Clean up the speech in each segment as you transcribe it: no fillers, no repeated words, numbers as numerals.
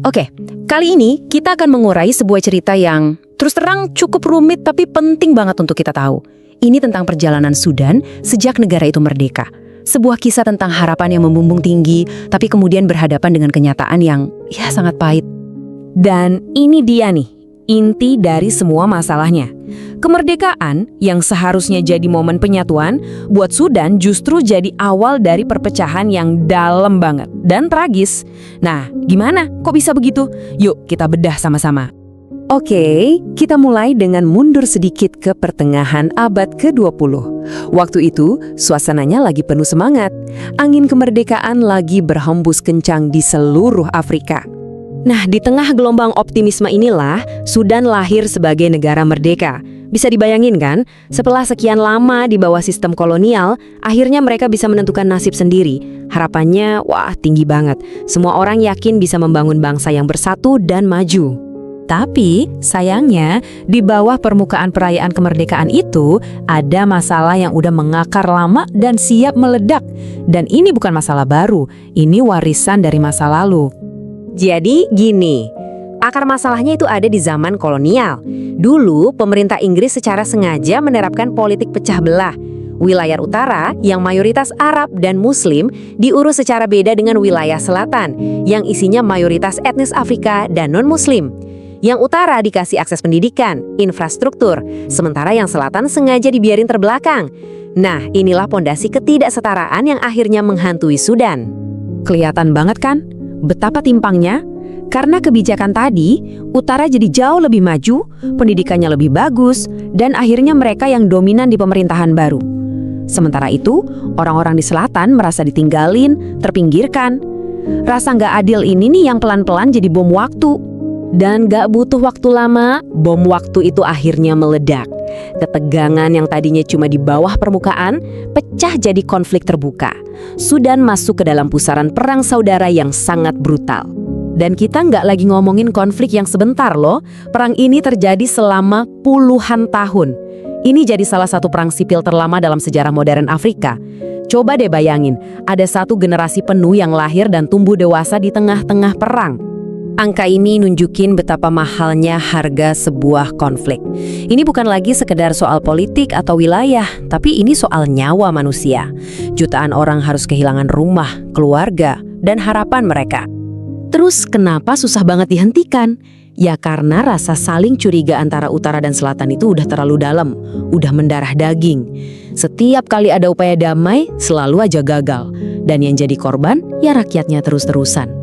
Oke, kali ini kita akan mengurai sebuah cerita yang terus terang cukup rumit tapi penting banget untuk kita tahu. Ini tentang perjalanan Sudan sejak negara itu merdeka. Sebuah kisah tentang harapan yang membumbung tinggi, tapi kemudian berhadapan dengan kenyataan yang sangat pahit. Dan ini dia nih, inti dari semua masalahnya. Kemerdekaan yang seharusnya jadi momen penyatuan, buat Sudan justru jadi awal dari perpecahan yang dalam banget dan tragis. Nah, gimana? Kok bisa begitu? Yuk kita bedah sama-sama. Oke, kita mulai dengan mundur sedikit ke pertengahan abad ke-20. Waktu itu, suasananya lagi penuh semangat. Angin kemerdekaan lagi berhembus kencang di seluruh Afrika. Nah, di tengah gelombang optimisme inilah, Sudan lahir sebagai negara merdeka. Bisa dibayangin kan, setelah sekian lama di bawah sistem kolonial, akhirnya mereka bisa menentukan nasib sendiri. Harapannya, tinggi banget. Semua orang yakin bisa membangun bangsa yang bersatu dan maju. Tapi, sayangnya, di bawah permukaan perayaan kemerdekaan itu, ada masalah yang udah mengakar lama dan siap meledak. Dan ini bukan masalah baru, ini warisan dari masa lalu. Jadi gini, akar masalahnya itu ada di zaman kolonial. Dulu, pemerintah Inggris secara sengaja menerapkan politik pecah belah. Wilayah utara yang mayoritas Arab dan Muslim diurus secara beda dengan wilayah selatan yang isinya mayoritas etnis Afrika dan non-Muslim. Yang utara dikasih akses pendidikan, infrastruktur, sementara yang selatan sengaja dibiarin terbelakang. Nah, inilah pondasi ketidaksetaraan yang akhirnya menghantui Sudan. Kelihatan banget kan betapa timpangnya? Karena kebijakan tadi, utara jadi jauh lebih maju, pendidikannya lebih bagus, dan akhirnya mereka yang dominan di pemerintahan baru. Sementara itu, orang-orang di selatan merasa ditinggalin, terpinggirkan. Rasa nggak adil ini nih yang pelan-pelan jadi bom waktu. Dan gak butuh waktu lama, bom waktu itu akhirnya meledak. Ketegangan yang tadinya cuma di bawah permukaan, pecah jadi konflik terbuka. Sudan masuk ke dalam pusaran perang saudara yang sangat brutal. Dan kita nggak lagi ngomongin konflik yang sebentar loh. Perang ini terjadi selama puluhan tahun. Ini jadi salah satu perang sipil terlama dalam sejarah modern Afrika. Coba deh bayangin, ada satu generasi penuh yang lahir dan tumbuh dewasa di tengah-tengah perang. Angka ini nunjukin betapa mahalnya harga sebuah konflik. Ini bukan lagi sekedar soal politik atau wilayah, tapi ini soal nyawa manusia. Jutaan orang harus kehilangan rumah, keluarga, dan harapan mereka. Terus kenapa susah banget dihentikan? Ya karena rasa saling curiga antara utara dan selatan itu udah terlalu dalam, udah mendarah daging. Setiap kali ada upaya damai, selalu aja gagal. Dan yang jadi korban, ya rakyatnya terus-terusan.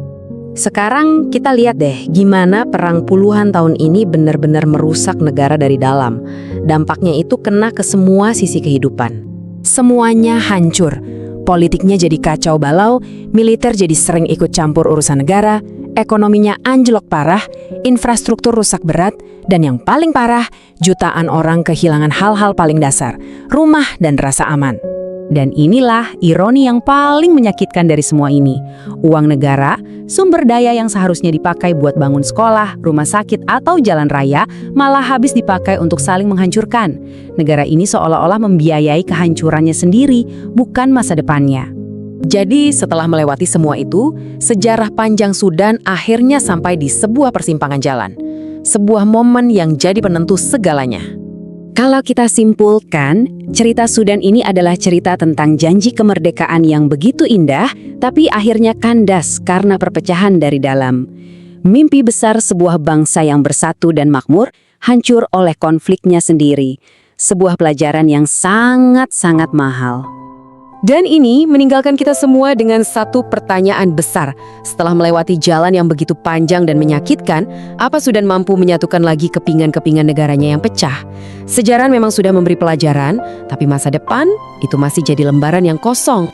Sekarang kita lihat deh gimana perang puluhan tahun ini benar-benar merusak negara dari dalam. Dampaknya itu kena ke semua sisi kehidupan. Semuanya hancur. Politiknya jadi kacau balau, militer jadi sering ikut campur urusan negara, ekonominya anjlok parah, infrastruktur rusak berat, dan yang paling parah, jutaan orang kehilangan hal-hal paling dasar, rumah dan rasa aman. Dan inilah ironi yang paling menyakitkan dari semua ini. Uang negara, sumber daya yang seharusnya dipakai buat bangun sekolah, rumah sakit, atau jalan raya, malah habis dipakai untuk saling menghancurkan. Negara ini seolah-olah membiayai kehancurannya sendiri, bukan masa depannya. Jadi setelah melewati semua itu, sejarah panjang Sudan akhirnya sampai di sebuah persimpangan jalan. Sebuah momen yang jadi penentu segalanya. Kalau kita simpulkan, cerita Sudan ini adalah cerita tentang janji kemerdekaan yang begitu indah, tapi akhirnya kandas karena perpecahan dari dalam. Mimpi besar sebuah bangsa yang bersatu dan makmur hancur oleh konfliknya sendiri. Sebuah pelajaran yang sangat-sangat mahal. Dan ini meninggalkan kita semua dengan satu pertanyaan besar. Setelah melewati jalan yang begitu panjang dan menyakitkan, apa Sudan mampu menyatukan lagi kepingan-kepingan negaranya yang pecah? Sejarah memang sudah memberi pelajaran, tapi masa depan itu masih jadi lembaran yang kosong.